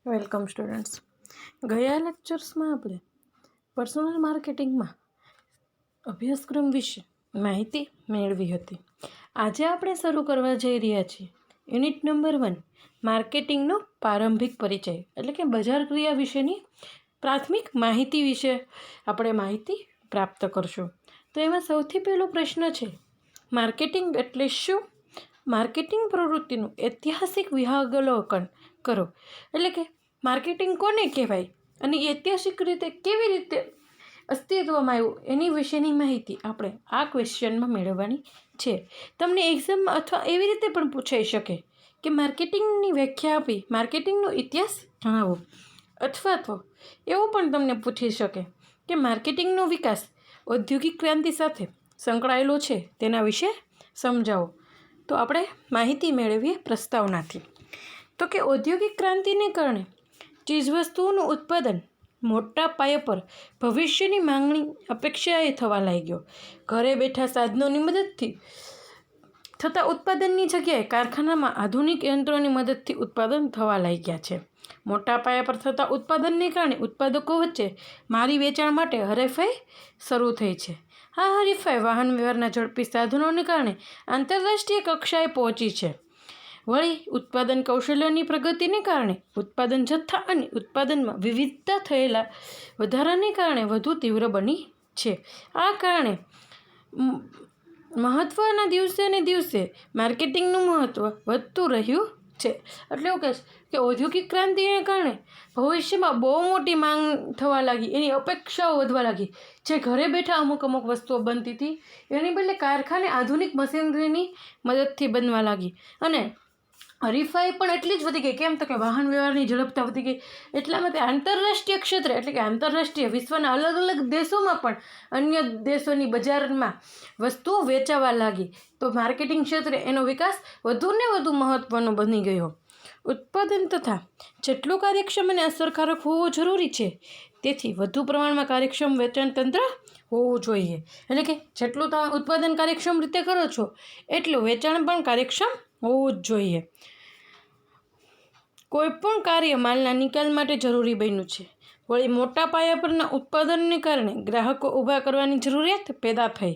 Welcome students. ગયા લેક્ચર્સમાં આપણે પર્સનલ માર્કેટિંગમાં અભ્યાસક્રમ વિશે માહિતી મેળવી હતી. આજે આપણે શરૂ કરવા જઈ રહ્યા છીએ યુનિટ નંબર 1, માર્કેટિંગનો પ્રારંભિક પરિચય, એટલે કે બજાર ક્રિયા વિશેની પ્રાથમિક માહિતી વિશે આપણે માહિતી પ્રાપ્ત કરશું. તો એમાં સૌથી પહેલો પ્રશ્ન છે, માર્કેટિંગ એટલે શું? માર્કેટિંગ પ્રવૃત્તિનું ઐતિહાસિક વિહંગાવલોકન કરો. એટલે કે માર્કેટિંગ કોને કહેવાય અને ઐતિહાસિક રીતે કેવી રીતે અસ્તિત્વમાં આવ્યું એની વિશેની માહિતી આપણે આ ક્વેશ્ચનમાં મેળવવાની છે. તમને એક્ઝામમાં અથવા એવી રીતે પણ પૂછાઈ શકે કે માર્કેટિંગની વ્યાખ્યા આપી, માર્કેટિંગનો ઇતિહાસ જણાવો, અથવા તો એવું પણ તમને પૂછી શકે કે માર્કેટિંગનો વિકાસ ઔદ્યોગિક ક્રાંતિ સાથે સંકળાયેલો છે, તેના વિશે સમજાવો. તો આપણે માહિતી મેળવીએ પ્રસ્તાવનાથી. તો કે ઔદ્યોગિક ક્રાંતિને કારણે ચીજવસ્તુઓનું ઉત્પાદન મોટા પાયા પર ભવિષ્યની માંગણી અપેક્ષાએ થવા લાગ્યો. ઘરે બેઠા સાધનોની મદદથી થતા ઉત્પાદનની જગ્યાએ કારખાનામાં આધુનિક યંત્રોની મદદથી ઉત્પાદન થવા લાગ્યા છે. મોટા પાયા પર થતા ઉત્પાદનને કારણે ઉત્પાદકો વચ્ચે મારી વેચાણ માટે હરીફાઈ શરૂ થઈ છે. આ હરીફાઈ વાહન વ્યવહારના ઝડપી સાધનોને કારણે આંતરરાષ્ટ્રીય કક્ષાએ પહોંચી છે. વળી ઉત્પાદન કૌશલ્યની પ્રગતિને કારણે ઉત્પાદન જથ્થા અને ઉત્પાદનમાં વિવિધતા થયેલા વધારાને કારણે વધુ તીવ્ર બની છે. આ કારણે મહત્ત્વના દિવસે ને દિવસે માર્કેટિંગનું મહત્ત્વ વધતું રહ્યું છે. એટલે એવું કહે છે કે ઔદ્યોગિક ક્રાંતિને કારણે ભવિષ્યમાં બહુ મોટી માંગ થવા લાગી, એની અપેક્ષાઓ વધવા લાગી. જે ઘરે બેઠા અમુક વસ્તુઓ બનતી હતી એની બદલે કારખાને આધુનિક મશીનરીની મદદથી બનવા લાગી. અને હરીફાઈ પણ એટલી જ વધી ગઈ. કેમ? તો કે વાહન વ્યવહારની ઝડપતા વધી ગઈ. એટલા માટે આંતરરાષ્ટ્રીય ક્ષેત્રે, એટલે કે આંતરરાષ્ટ્રીય વિશ્વના અલગ અલગ દેશોમાં પણ અન્ય દેશોની બજારમાં વસ્તુઓ વેચાવા લાગી. તો માર્કેટિંગ ક્ષેત્રે એનો વિકાસ વધુને વધુ મહત્ત્વનો બની ગયો. ઉત્પાદન તથા જેટલું કાર્યક્ષમ અને અસરકારક હોવું જરૂરી છે, તેથી વધુ પ્રમાણમાં કાર્યક્ષમ વેચાણ તંત્ર હોવું જોઈએ. એટલે કે જેટલું તમે ઉત્પાદન કાર્યક્ષમ રીતે કરો છો એટલું વેચાણ પણ કાર્યક્ષમ હોવું જ જોઈએ. કોઈપણ કાર્ય માલના નિકાલ માટે જરૂરી બન્યું છે. વળી મોટા પાયા પરના ઉત્પાદનને કારણે ગ્રાહકો ઊભા કરવાની જરૂરિયાત પેદા થઈ.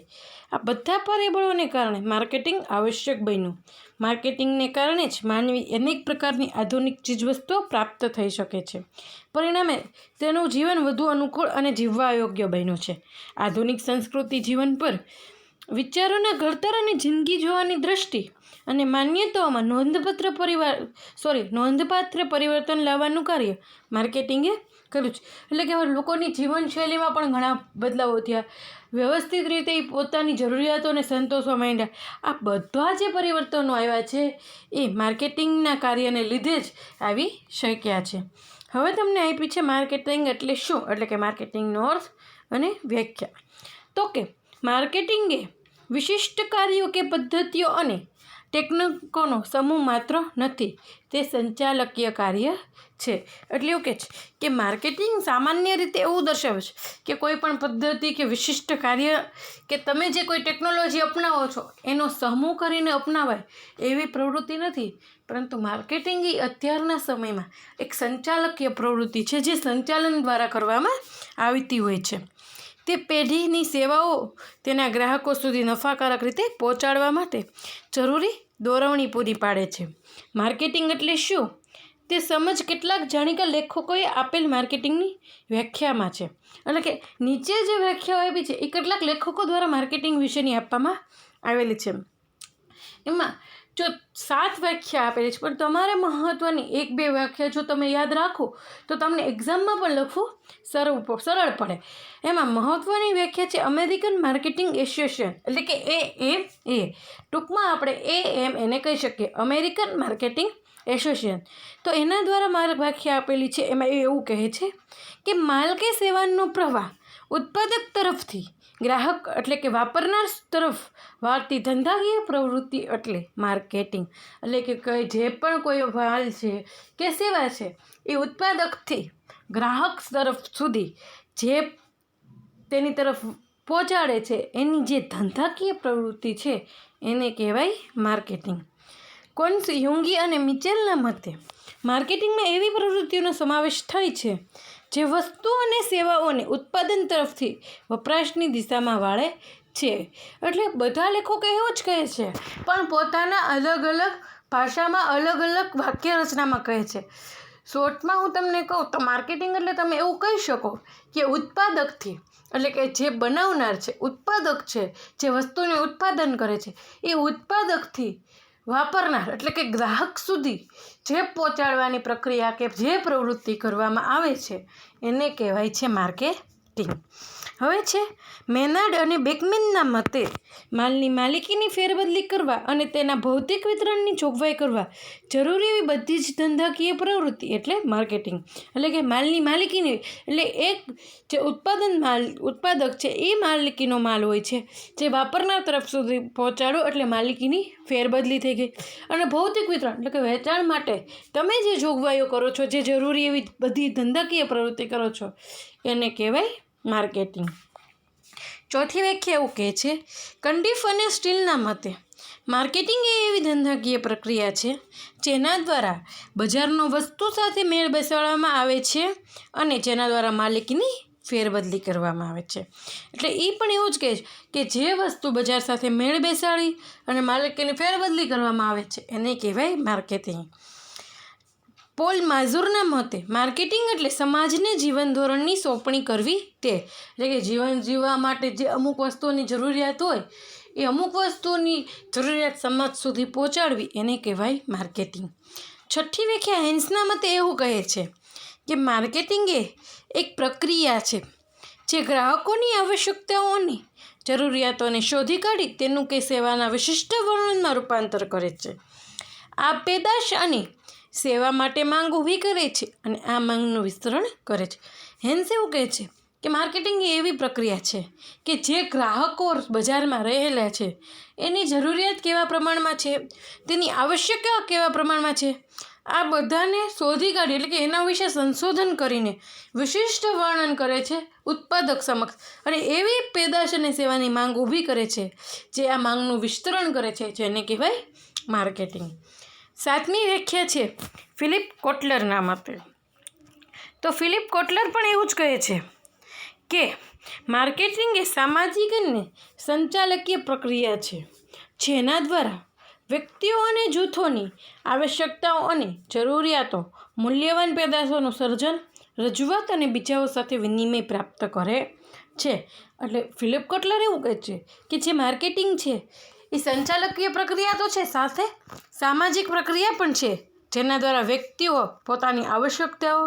આ બધા પરિબળોને કારણે માર્કેટિંગ આવશ્યક બન્યું. માર્કેટિંગને કારણે જ માનવી અનેક પ્રકારની આધુનિક ચીજવસ્તુઓ પ્રાપ્ત થઈ શકે છે. પરિણામે તેનું જીવન વધુ અનુકૂળ અને જીવવા યોગ્ય બન્યું છે. આધુનિક સંસ્કૃતિ જીવન પર વિચારોના ઘડતર અને જિંદગી જોવાની દ્રષ્ટિ અને માન્યતાઓમાં નોંધપાત્ર પરિવર્તન લાવવાનું કાર્ય માર્કેટિંગે કર્યું છે. એટલે કે લોકોની જીવનશૈલીમાં પણ ઘણા બદલાવો થયા. વ્યવસ્થિત રીતે એ પોતાની જરૂરિયાતોને સંતોષવા માંડ્યા. આ બધા જે પરિવર્તનો આવ્યા છે એ માર્કેટિંગના કાર્યને લીધે જ આવી શક્યા છે. હવે તમને આપી છે માર્કેટિંગ એટલે શું, એટલે કે માર્કેટિંગનો અર્થ અને વ્યાખ્યા. તો કે માર્કેટિંગ એ વિશિષ્ટ કાર્યો કે પદ્ધતિઓ અને ટેકનિકોનો સમૂહ માત્ર નથી, તે સંચાલકીય કાર્ય છે. એટલે એવું કહે છે કે માર્કેટિંગ સામાન્ય રીતે એવું દર્શાવે છે કે કોઈ પણ પદ્ધતિ કે વિશિષ્ટ કાર્ય કે તમે જે કોઈ ટેકનોલોજી અપનાવો છો એનો સમૂહ કરીને અપનાવાય એવી પ્રવૃત્તિ નથી, પરંતુ માર્કેટિંગ એ અત્યારના સમયમાં એક સંચાલકીય પ્રવૃત્તિ છે જે સંચાલન દ્વારા કરવામાં આવતી હોય છે. તે પેઢીની સેવાઓ તેના ગ્રાહકો સુધી નફાકારક રીતે પહોંચાડવા માટે જરૂરી દોરવણી પૂરી પાડે છે. માર્કેટિંગ એટલે શું તે સમજ કેટલાક જાણીતા લેખકોએ આપેલ માર્કેટિંગની વ્યાખ્યામાં છે. એટલે કે નીચે જે વ્યાખ્યાઓ આપી છે એ કેટલાક લેખકો દ્વારા માર્કેટિંગ વિશેની આપવામાં આવેલી છે. એમાં જો 7 વ્યાખ્યા આપેલી છે, પણ તમારે મહત્ત્વની 1-2 વ્યાખ્યા જો તમે યાદ રાખો તો તમને એક્ઝામમાં પણ લખવું સરળ પડે. એમાં મહત્ત્વની વ્યાખ્યા છે અમેરિકન માર્કેટિંગ એસોસિએશન, એટલે કે AMA. ટૂંકમાં આપણે AM એને કહી શકીએ, અમેરિકન માર્કેટિંગ એસોસિએશન. તો એના દ્વારા મારે વ્યાખ્યા આપેલી છે. એમાં એવું કહે છે કે માલ કે સેવાનો પ્રવાહ ઉત્પાદક તરફથી ગ્રાહક એટલે કે વાપરનાર તરફ વાળતી ધંધાકીય પ્રવૃત્તિ એટલે માર્કેટિંગ. એટલે કે જે પણ કોઈ માલ છે કે સેવા છે એ ઉત્પાદકથી ગ્રાહક તરફ સુધી જે તેની તરફ પહોંચાડે છે એની જે ધંધાકીય પ્રવૃત્તિ છે એને કહેવાય માર્કેટિંગ. કોન્સ યુંગી અને મિચેલના મતે માર્કેટિંગમાં એવી પ્રવૃત્તિઓનો સમાવેશ થાય છે જે વસ્તુ અને સેવાઓને ઉત્પાદન તરફથી વપરાશની દિશામાં વાળે છે. એટલે બધા લેખકો એવું જ કહે છે, પણ પોતાના અલગ અલગ ભાષામાં અલગ અલગ વાક્ય રચનામાં કહે છે. શોર્ટમાં હું તમને કહું તો માર્કેટિંગ એટલે તમે એવું કહી શકો કે ઉત્પાદકથી, એટલે કે જે બનાવનાર છે, ઉત્પાદક છે, જે વસ્તુને ઉત્પાદન કરે છે, એ ઉત્પાદકથી વાપરનાર એટલે કે ગ્રાહક સુધી જે પહોંચાડવાની પ્રક્રિયા કે જે પ્રવૃત્તિ કરવામાં આવે છે એને કહેવાય છે માર્કેટિંગ. હવે છે મેનાર્ડ અને બેકમેનના મતે માલની માલિકીની ફેરબદલી કરવા અને તેના ભૌતિક વિતરણની જોગવાઈ કરવા જરૂરી એવી બધી જ ધંધાકીય પ્રવૃત્તિ એટલે માર્કેટિંગ. એટલે કે માલની માલિકીની એટલે એક જે ઉત્પાદક છે એ માલિકીનો માલ હોય છે, જે વાપરનાર તરફ સુધી પહોંચાડો એટલે માલિકીની ફેરબદલી થઈ ગઈ. અને ભૌતિક વિતરણ એટલે કે વેચાણ માટે તમે જે જોગવાઈઓ કરો છો, જે જરૂરી એવી બધી ધંધાકીય પ્રવૃત્તિ કરો છો એને કહેવાય માર્કેટિંગ. ચોથી વ્યાખ્યા એવું કહે છે, કંડીફ અને સ્ટીલના મતે માર્કેટિંગ એ એવી ધંધાકીય પ્રક્રિયા છે જેના દ્વારા બજારનો વસ્તુ સાથે મેળ બેસાડવામાં આવે છે અને જેના દ્વારા માલિકીની ફેરબદલી કરવામાં આવે છે. એટલે એ પણ એવું જ કહે છે કે જે વસ્તુ બજાર સાથે મેળ બેસાડી અને માલિકીની ફેરબદલી કરવામાં આવે છે એને કહેવાય માર્કેટિંગ. પોલ માઝુરના મતે માર્કેટિંગ એટલે સમાજને જીવન ધોરણની સોંપણી કરવી તે, એટલે કે જીવન જીવવા માટે જે અમુક વસ્તુઓની જરૂરિયાત હોય એ અમુક વસ્તુઓની જરૂરિયાત સમાજ સુધી પહોંચાડવી એને કહેવાય માર્કેટિંગ. છઠ્ઠી વ્યાખ્યા હેન્સના મતે એવું કહે છે કે માર્કેટિંગ એ એક પ્રક્રિયા છે જે ગ્રાહકોની આવશ્યકતાઓની જરૂરિયાતોને શોધી કાઢી તેનું કે સેવાના વિશિષ્ટ વર્ણનમાં રૂપાંતર કરે છે. આ પેદાશ અને સેવા માટે માંગ ઊભી કરે છે અને આ માંગનું વિસ્તરણ કરે છે. હેન્સ એવું કહે છે કે માર્કેટિંગ એ એવી પ્રક્રિયા છે કે જે ગ્રાહકો બજારમાં રહેલા છે એની જરૂરિયાત કેવા પ્રમાણમાં છે, તેની આવશ્યકતા કેવા પ્રમાણમાં છે, આ બધાને શોધી કાઢી એટલે કે એના વિશે સંશોધન કરીને વિશિષ્ટ વર્ણન કરે છે ઉત્પાદક સમક્ષ, અને એવી પેદાશ અને સેવાની માંગ ઊભી કરે છે જે આ માંગનું વિસ્તરણ કરે છે, જેને કહેવાય માર્કેટિંગ. સાતમી વ્યાખ્યા છે ફિલિપ કોટલરના મતે. તો ફિલિપ કોટલર પણ એવું જ કહે છે કે માર્કેટિંગ એ સામાજિક અને સંચાલકીય પ્રક્રિયા છે જેના દ્વારા વ્યક્તિઓ અને જૂથોની આવશ્યકતાઓ અને જરૂરિયાતો, મૂલ્યવાન પેદાશોનું સર્જન, રજૂઆત અને બીજાઓ સાથે વિનિમય પ્રાપ્ત કરે છે. એટલે ફિલિપ કોટલર એવું કહે છે કે જે માર્કેટિંગ છે એ સંચાલકીય પ્રક્રિયા તો છે, સાથે સામાજિક પ્રક્રિયા પણ છે જેના દ્વારા વ્યક્તિઓ પોતાની આવશ્યકતાઓ,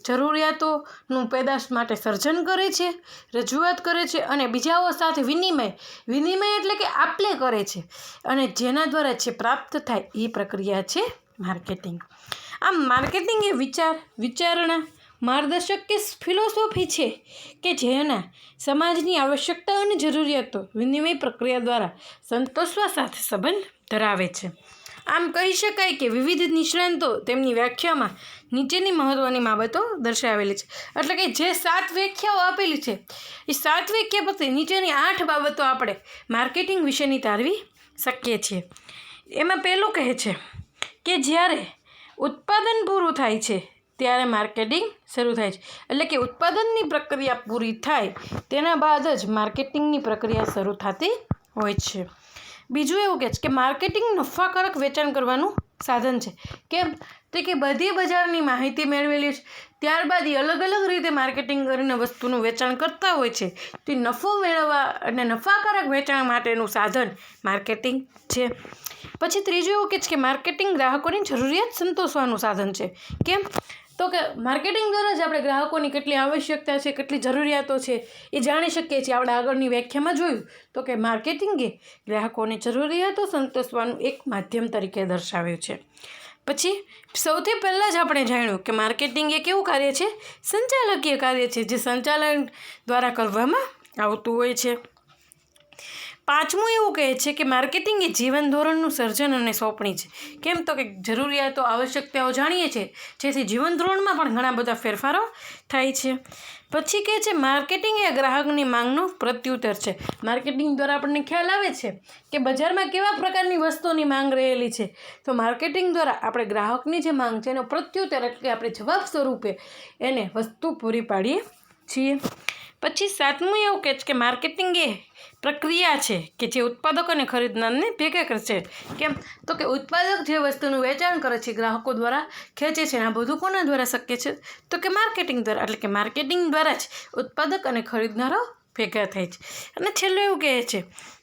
જરૂરિયાતોનું પેદાશ માટે સર્જન કરે છે, રજૂઆત કરે છે અને બીજાઓ સાથે વિનિમય એટલે કે આપલે કરે છે, અને જેના દ્વારા જે પ્રાપ્ત થાય એ પ્રક્રિયા છે માર્કેટિંગ. આમ માર્કેટિંગ એ વિચારણા, માર્ગદર્શક કે ફિલોસોફી છે કે જેના સમાજની આવશ્યકતાઓ અને જરૂરિયાતો વિનિમય પ્રક્રિયા દ્વારા સંતોષવા સાથે સંબંધ ધરાવે છે. આમ કહી શકાય કે વિવિધ નિષ્ણાતો તેમની વ્યાખ્યામાં નીચેની મહત્ત્વની બાબતો દર્શાવેલી છે. એટલે કે જે 7 વ્યાખ્યાઓ આપેલી છે એ 7 વ્યાખ્યા પછી નીચેની 8 બાબતો આપણે માર્કેટિંગ વિશેની તારવી શકીએ છીએ. એમાં પહેલું કહે છે કે જ્યારે ઉત્પાદન પૂરું થાય છે ત્યારે માર્કેટિંગ શરૂ થાય છે. એટલે કે ઉત્પાદનની પ્રક્રિયા પૂરી થાય તેના બાદ જ માર્કેટિંગની પ્રક્રિયા શરૂ થતી હોય છે. બીજું એવું કહે છે કે માર્કેટિંગ નફાકારક વેચાણ કરવાનું સાધન છે. કેમ? તો કે બધી બજારની માહિતી મેળવેલી છે, ત્યારબાદ એ અલગ અલગ રીતે માર્કેટિંગ કરીને વસ્તુનું વેચાણ કરતા હોય છે. તે નફો મેળવવા અને નફાકારક વેચાણ માટેનું સાધન માર્કેટિંગ છે. પછી ત્રીજું એવું કહે છે કે માર્કેટિંગ ગ્રાહકોની જરૂરિયાત સંતોષવાનું સાધન છે. કેમ? તો કે માર્કેટિંગ દ્વારા જ આપણે ગ્રાહકોની કેટલી આવશ્યકતા છે, કેટલી જરૂરિયાતો છે એ જાણી શકીએ છીએ. આપણે આગળની વ્યાખ્યામાં જોયું તો કે માર્કેટિંગ એ ગ્રાહકોની જરૂરિયાતો સંતોષવાનું એક માધ્યમ તરીકે દર્શાવ્યું છે. પછી સૌથી પહેલાં જ આપણે જાણ્યું કે માર્કેટિંગ એ કેવું કાર્ય છે? સંચાલકીય કાર્ય છે, જે સંચાલન દ્વારા કરવામાં આવતું હોય છે. પાંચમું એવું કહે છે કે માર્કેટિંગ એ જીવન ધોરણનું સર્જન અને સોંપણી છે. કેમ તો કે જરૂરિયાતો આવશ્યકતાઓ જાણીએ છીએ જેથી જીવન ધોરણમાં પણ ઘણા બધા ફેરફારો થાય છે. પછી કહે છે માર્કેટિંગ એ ગ્રાહકની માંગનું પ્રત્યુત્તર છે. માર્કેટિંગ દ્વારા આપણને ખ્યાલ આવે છે કે બજારમાં કેવા પ્રકારની વસ્તુની માંગ રહેલી છે, તો માર્કેટિંગ દ્વારા આપણે ગ્રાહકની જે માંગ છે એનો પ્રત્યુત્તર એટલે આપણે જવાબ સ્વરૂપે એને વસ્તુ પૂરી પાડીએ છીએ. પછી સાતમું એવું કહે છે કે માર્કેટિંગ એ પ્રક્રિયા છે કે જે ઉત્પાદક અને ખરીદનારને ભેગા કરશે. કેમ તો કે ઉત્પાદક જે વસ્તુનું વેચાણ કરે છે ગ્રાહકો દ્વારા ખેંચે છે, આ બધું કોના દ્વારા શક્ય છે તો કે માર્કેટિંગ દ્વારા. એટલે કે માર્કેટિંગ દ્વારા જ ઉત્પાદક અને ખરીદનારો ભેગા થાય છે. અને છેલ્લું એવું કહે છે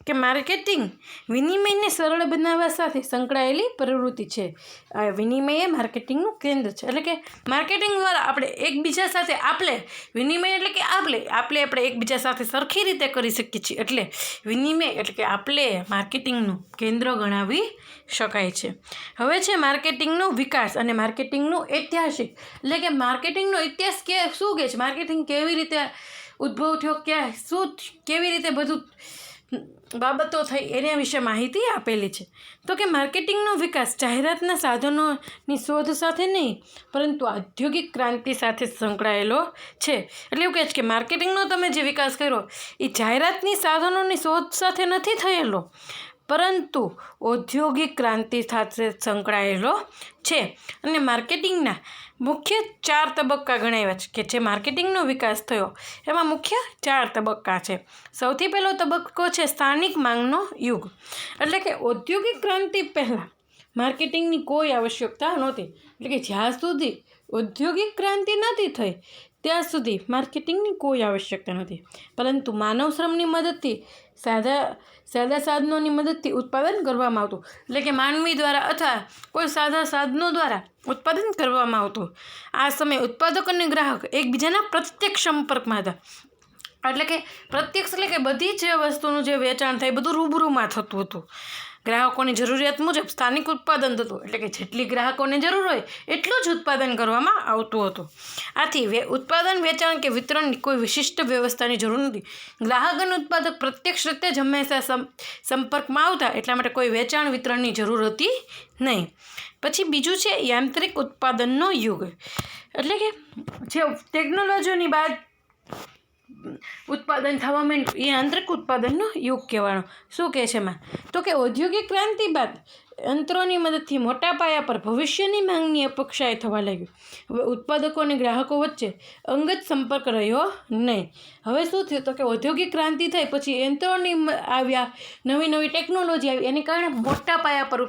કે માર્કેટિંગ વિનિમયને સરળ બનાવવા સાથે સંકળાયેલી પ્રવૃત્તિ છે. આ વિનિમય એ માર્કેટિંગનું કેન્દ્ર છે. એટલે કે માર્કેટિંગ દ્વારા આપણે એકબીજા સાથે વિનિમય એટલે કે આપણે એકબીજા સાથે સરખી રીતે કરી શકીએ છીએ. એટલે વિનિમય એટલે કે માર્કેટિંગનું કેન્દ્ર ગણાવી શકાય છે. હવે છે માર્કેટિંગનો વિકાસ અને માર્કેટિંગનું ઐતિહાસિક. એટલે કે માર્કેટિંગનો ઇતિહાસ શું કહે છે, માર્કેટિંગ કેવી રીતે ઉદ્ભવ થયો, કેવી રીતે બધું બાબતો થઈ એના વિશે માહિતી આપેલી છે. તો કે માર્કેટિંગનો વિકાસ જાહેરાતના સાધનોની શોધ સાથે નહીં પરંતુ ઔદ્યોગિક ક્રાંતિ સાથે સંકળાયેલો છે. એટલે એવું કહે છે કે માર્કેટિંગનો તમે જે વિકાસ કર્યો એ જાહેરાતની સાધનોની શોધ સાથે નથી થયેલો પરંતુ ઔદ્યોગિક ક્રાંતિ સાથે સંકળાયેલો છે. અને માર્કેટિંગના મુખ્ય 4 તબક્કા ગણાવ્યા છે કે જે માર્કેટિંગનો વિકાસ થયો એમાં મુખ્ય 4 તબક્કા છે. સૌથી પહેલો તબક્કો છે સ્થાનિક માંગનો યુગ. એટલે કે ઔદ્યોગિક ક્રાંતિ પહેલાં માર્કેટિંગની કોઈ આવશ્યકતા નહોતી. એટલે કે જ્યાં સુધી ઔદ્યોગિક ક્રાંતિ નહોતી થઈ ત્યાં સુધી માર્કેટિંગની કોઈ આવશ્યકતા નથી, પરંતુ માનવ શ્રમની મદદથી સાદા સાધનોની મદદથી ઉત્પાદન કરવામાં આવતું. એટલે કે માનવી દ્વારા અથવા કોઈ સાદા સાધનો દ્વારા ઉત્પાદન કરવામાં આવતું. આ સમયે ઉત્પાદક અને ગ્રાહક એકબીજાના પ્રત્યક્ષ સંપર્કમાં હતા. એટલે કે પ્રત્યક્ષ એટલે કે બધી જ વસ્તુનું જે વેચાણ થાય બધું રૂબરૂમાં થતું હતું. ગ્રાહકોની જરૂરિયાત મુજબ સ્થાનિક ઉત્પાદન થતું. એટલે કે જેટલી ગ્રાહકોને જરૂર હોય એટલું જ ઉત્પાદન કરવામાં આવતું હતું. આથી ઉત્પાદન વેચાણ કે વિતરણની કોઈ વિશિષ્ટ વ્યવસ્થાની જરૂર નથી. ગ્રાહક અને ઉત્પાદક પ્રત્યક્ષ રીતે જ હંમેશા સંપર્કમાં આવતા, એટલા માટે કોઈ વેચાણ વિતરણની જરૂર હતી નહીં. પછી બીજું છે યાંત્રિક ઉત્પાદનનો યુગ. એટલે કે જે ટેકનોલોજીની બાદ ઉત્પાદન થવા માંડ્યું એ યાંત્રિક ઉત્પાદનનો યુગ કહેવાનો. શું કહે છે એમાં તો કે ઔદ્યોગિક ક્રાંતિ બાદ યંત્રોની મદદથી મોટા પાયા પર ભવિષ્યની માંગની અપેક્ષાએ થવા લાગ્યું. હવે ઉત્પાદકો અને ગ્રાહકો વચ્ચે અંગત સંપર્ક રહ્યો નહીં. હવે શું થયું તો કે ઔદ્યોગિક ક્રાંતિ થઈ પછી યંત્રોની આવ્યા, નવી ટેકનોલોજી આવી, એને કારણે મોટા પાયા પર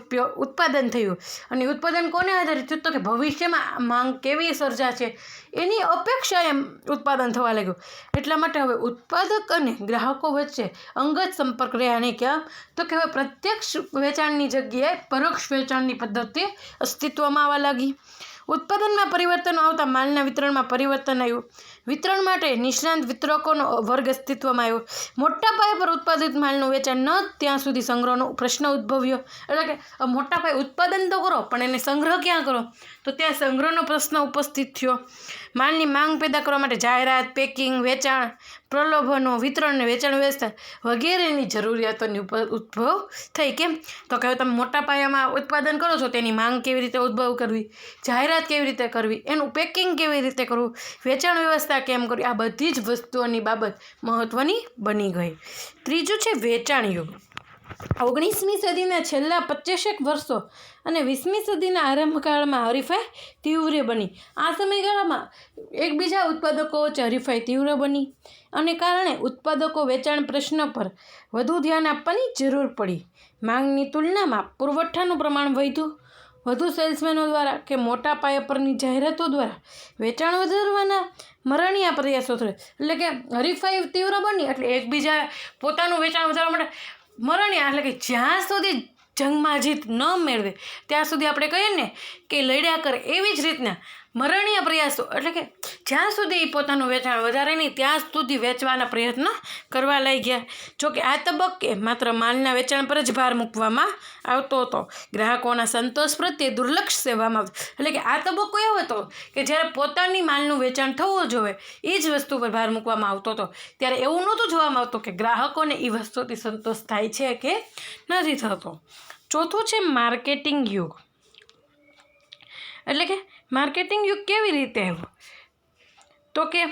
ઉત્પાદન થયું. અને ઉત્પાદન કોને આધારિત થયું તો કે ભવિષ્યમાં માંગ કેવી સર્જાશે એની અપેક્ષાએ ઉત્પાદન થવા લાગ્યું. એટલા માટે હવે ઉત્પાદક અને ગ્રાહકો વચ્ચે અંગત સંપર્ક રહ્યા નહીં. ક્યાં તો કે હવે પ્રત્યક્ષ વેચાણની જગ્યાએ પરોક્ષ વેચાણની પદ્ધતિ અસ્તિત્વમાં આવવા લાગી. ઉત્પાદનમાં પરિવર્તન આવતા માલના વિતરણમાં પરિવર્તન આવ્યું. વિતરણ માટે નિષ્ણાંત વિતરકોનો વર્ગ અસ્તિત્વમાં આવ્યો. મોટા પાયા પર ઉત્પાદિત માલનું વેચાણ ન ત્યાં સુધી સંગ્રહનો પ્રશ્ન ઉદ્ભવ્યો. એટલે કે મોટા પાયે ઉત્પાદન તો કરો પણ એને સંગ્રહ ક્યાં કરો, તો ત્યાં સંગ્રહનો પ્રશ્ન ઉપસ્થિત થયો. માલની માંગ પેદા કરવા માટે જાહેરાત, પેકિંગ, વેચાણ, પ્રલોભનો, વિતરણ અને વેચાણ વ્યવસ્થા વગેરેની જરૂરિયાતોની ઉદ્ભવ થઈ. કેમ તો કે તમે મોટા પાયામાં ઉત્પાદન કરો છો તેની માંગ કેવી રીતે ઉદ્ભવ કરવી, જાહેરાત કેવી રીતે કરવી, એનું પેકિંગ કેવી રીતે કરવું, વેચાણ વ્યવસ્થા કેમ કરવી, આ બધી જ વસ્તુઓની બાબત મહત્ત્વની બની ગઈ. ત્રીજું છે વેચાણ યુગ. 19મી સદીના છેલ્લા 25 વર્ષો અને 20મી સદીના આરંભકાળમાં હરીફાઈ તીવ્ર બની. આ સમયગાળામાં એકબીજા ઉત્પાદકો વચ્ચે હરીફાઈ તીવ્ર બની અને કારણે ઉત્પાદકો વેચાણ પ્રશ્ન પર વધુ ધ્યાન આપવાની જરૂર પડી. માંગની તુલનામાં પુરવઠાનું પ્રમાણ વધ્યું. વધુ સેલ્સમેનો દ્વારા કે મોટા પાયા પરની જાહેરાતો દ્વારા વેચાણ વધારવાના મરણિયા પ્રયાસો થયા. એટલે કે હરીફાઈ તીવ્ર બની એટલે એકબીજા પોતાનું વેચાણ વધારવા માટે મરણિયા, એટલે કે જ્યાં સુધી જંગમાં જીત ન મેળવે ત્યાં સુધી આપણે કહીએ ને કે લડ્યા કરે, એવી જ રીતના મરણીય પ્રયાસો એટલે કે જ્યાં સુધી પોતાનું વેચાણ વધારે નહીં ત્યાં સુધી વેચવાના પ્રયત્ન કરવા લાગ્યા. જોકે આ તબક્કે માત્ર માલના વેચાણ પર જ ભાર મૂકવામાં આવતો હતો. ગ્રાહકોના સંતોષ પ્રત્યે દુર્લક્ષ સેવામાં આવતું. એટલે કે આ તબક્કો એવો હતો કે જ્યારે પોતાની માલનું વેચાણ થવું જોઈએ એ જ વસ્તુ પર ભાર મૂકવામાં આવતો હતો. ત્યારે એવું નહોતું જોવામાં આવતું કે ગ્રાહકોને એ વસ્તુથી સંતોષ થાય છે કે નથી થતો. ચોથું છે માર્કેટિંગ યુગ. એટલે કે માર્કેટિંગ યુગ કેવી રીતે આવ્યું? તો કે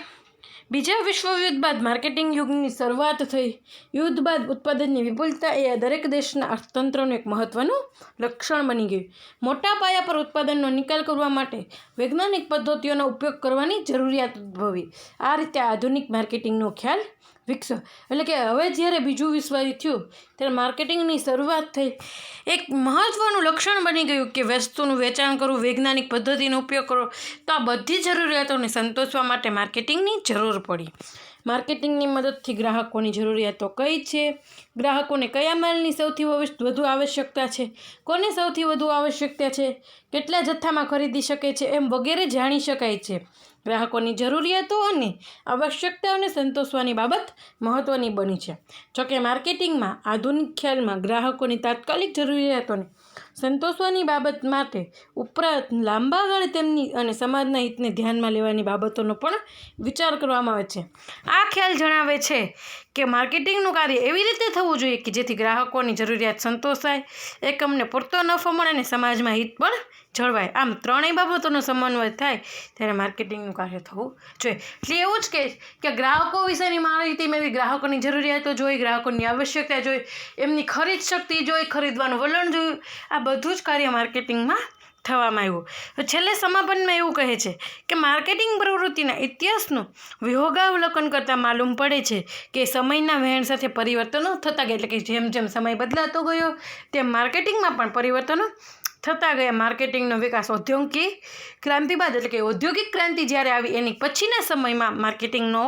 બીજા વિશ્વયુદ્ધ બાદ માર્કેટિંગ યુગની શરૂઆત થઈ. યુદ્ધ બાદ ઉત્પાદનની વિપુલતા એ દરેક દેશના અર્થતંત્રનું એક મહત્ત્વનું લક્ષણ બની ગયું. મોટા પાયા પર ઉત્પાદનનો નિકાલ કરવા માટે વૈજ્ઞાનિક પદ્ધતિઓનો ઉપયોગ કરવાની જરૂરિયાત ઉદ્ભવી. આ રીતે આધુનિક માર્કેટિંગનો ખ્યાલ વિકસ્યો. એટલે કે હવે જ્યારે બીજું વિશ્વયુદ્ધ થયું ત્યારે માર્કેટિંગની શરૂઆત થઈ. એક મહત્ત્વનું લક્ષણ બની ગયું કે વસ્તુનું વેચાણ કરવું, વૈજ્ઞાનિક પદ્ધતિનો ઉપયોગ કરવો. તો આ બધી જરૂરિયાતોને સંતોષવા માટે માર્કેટિંગની જરૂર પડી. માર્કેટિંગની મદદથી ગ્રાહકોની જરૂરિયાતો કઈ છે, ગ્રાહકોને કયા માલની સૌથી વધુ આવશ્યકતા છે, કોને સૌથી વધુ આવશ્યકતા છે, કેટલા જથ્થામાં ખરીદી શકે છે, એમ વગેરે જાણી શકાય છે. ગ્રાહકોની જરૂરિયાતો અને આવશ્યકતાઓને સંતોષવાની બાબત મહત્ત્વની બની છે. જોકે માર્કેટિંગમાં આધુનિક ખ્યાલમાં ગ્રાહકોની તાત્કાલિક જરૂરિયાતોને સંતોષવાની બાબત માટે ઉપરાંત લાંબા ગાળે તેમની અને સમાજના હિતને ધ્યાનમાં લેવાની બાબતોનો પણ વિચાર કરવામાં આવે છે. આ ખ્યાલ જણાવે છે કે માર્કેટિંગનું કાર્ય એવી રીતે થવું જોઈએ કે જેથી ગ્રાહકોની જરૂરિયાત સંતોષાય, એકમને પૂરતો નફો મળે અને સમાજમાં હિત પણ જળવાય. આમ ત્રણેય બાબતોનો સમન્વય થાય ત્યારે માર્કેટિંગનું કાર્ય થવું જોઈએ. એટલે એવું જ કે ગ્રાહકો વિશેની માહિતી મેળવી, ગ્રાહકોની જરૂરિયાતો જોઈ, ગ્રાહકોની આવશ્યકતા જોઈ, એમની ખરીદ શક્તિ જોઈ, ખરીદવાનું વલણ જોયું. આ બધું જ કાર્ય માર્કેટિંગમાં થવામાં આવ્યું. છેલ્લે સમાપનમાં એવું કહે છે કે માર્કેટિંગ પ્રવૃત્તિના ઇતિહાસનું વિહંગાવલોકન કરતાં માલુમ પડે છે કે સમયના વહેણ સાથે પરિવર્તનો થતા ગયા. એટલે કે જેમ જેમ સમય બદલાતો ગયો તેમ માર્કેટિંગમાં પણ પરિવર્તનો થતા ગયા. માર્કેટિંગનો વિકાસ ઔદ્યોગિક ક્રાંતિ બાદ એટલે કે ઔદ્યોગિક ક્રાંતિ જ્યારે આવી એની પછીના સમયમાં માર્કેટિંગનો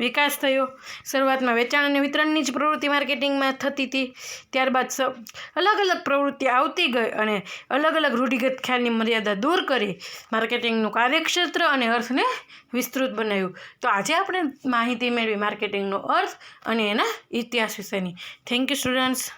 વિકાસ થયો. શરૂઆતમાં વેચાણ અને વિતરણની જ પ્રવૃત્તિ માર્કેટિંગમાં થતી હતી. ત્યારબાદ અલગ અલગ પ્રવૃત્તિ આવતી ગઈ અને અલગ અલગ રૂઢિગત ખ્યાલની મર્યાદા દૂર કરી માર્કેટિંગનું કાર્યક્ષેત્ર અને અર્થને વિસ્તૃત બનાવ્યું. તો આજે આપણે માહિતી મેળવી માર્કેટિંગનો અર્થ અને એના ઇતિહાસ વિશેની. Thank you students.